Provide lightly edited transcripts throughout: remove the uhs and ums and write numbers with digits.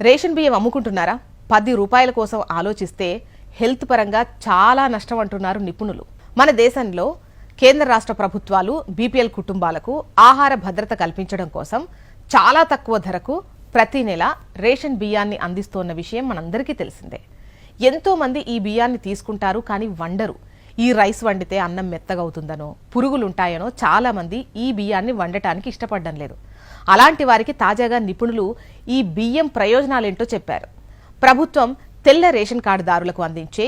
Ration బియ్యం అమ్ముకుంటున్నారా? 10 రూపాయల కోసం ఆలోచిస్తే హెల్త్ పరంగా చాలా నష్టం అంటున్నారు నిపుణులు. మన దేశంలో కేంద్ర రాష్ట్ర ప్రభుత్వాలు బీపీఎల్ కుటుంబాలకు ఆహార భద్రత కల్పించడం కోసం చాలా తక్కువ ధరకు ప్రతి నెల రేషన్ బియ్యాన్ని అందిస్తోన్న విషయం మనందరికీ తెలిసిందే. ఎంతో మంది ఈ బియ్యాన్ని తీసుకుంటారు, కానీ వండరు. ఈ రైస్ వండితే అన్నం మెత్తగవుతుందనో, పురుగులుంటాయనో చాలా మంది ఈ బియ్యాన్ని వండటానికి ఇష్టపడడం లేదు. అలాంటి వారికి తాజాగా నిపుణులు ఈ బియ్యం ప్రయోజనాలేంటో చెప్పారు. ప్రభుత్వం తెల్ల రేషన్ కార్డుదారులకు అందించే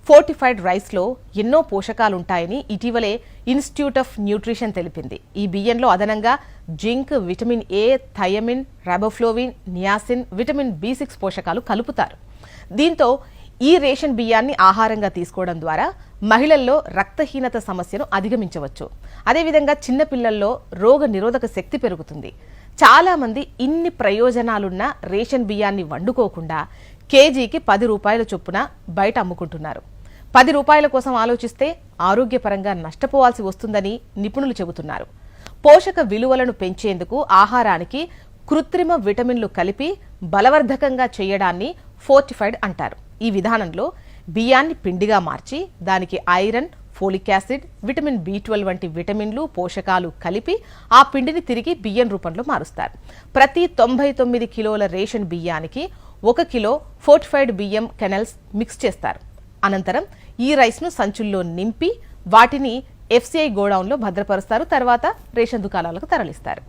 ఫోర్టిఫైడ్ రైస్లో ఎన్నో పోషకాలుంటాయని ఇటీవలే ఇన్స్టిట్యూట్ ఆఫ్ న్యూట్రిషన్ తెలిపింది. ఈ బియ్యంలో అదనంగా zinc, vitamin A, thiamine, riboflavin, niacin, vitamin B6 పోషకాలు కలుపుతారు. దీంతో ఈ రేషన్ బియ్యాన్ని ఆహారంగా తీసుకోవడం ద్వారా మహిళల్లో రక్తహీనత సమస్యను అధిగమించవచ్చు. అదేవిధంగా చిన్నపిల్లల్లో రోగ నిరోధక శక్తి పెరుగుతుంది. చాలా మంది ఇన్ని ప్రయోజనాలున్న రేషన్ బియ్యాన్ని వండుకోకుండా కేజీకి 10 రూపాయల చొప్పున బయట అమ్ముకుంటున్నారు. 10 రూపాయల కోసం ఆలోచిస్తే ఆరోగ్యపరంగా నష్టపోవాల్సి వస్తుందని నిపుణులు చెబుతున్నారు. పోషక విలువలను పెంచేందుకు ఆహారానికి కృత్రిమ విటమిన్లు కలిపి బలవర్ధకంగా చేయడాన్ని ఫోర్టిఫైడ్ అంటారు. ఈ విధానంలో బియ్యాన్ని పిండిగా మార్చి దానికి iron, folic acid, vitamin B12 వంటి విటమిన్లు, పోషకాలు కలిపి ఆ పిండిని తిరిగి బియ్యం రూపంలో మారుస్తారు. ప్రతి 99 కిలోల రేషన్ బియ్యానికి 1 కిలో ఫోర్టిఫైడ్ బియ్యం కెనల్స్ మిక్స్ చేస్తారు. అనంతరం ఈ రైస్ను సంచుల్లో నింపి వాటిని FCI గోడౌన్లో భద్రపరుస్తారు. తర్వాత రేషన్ దుకాణాలకు తరలిస్తారు.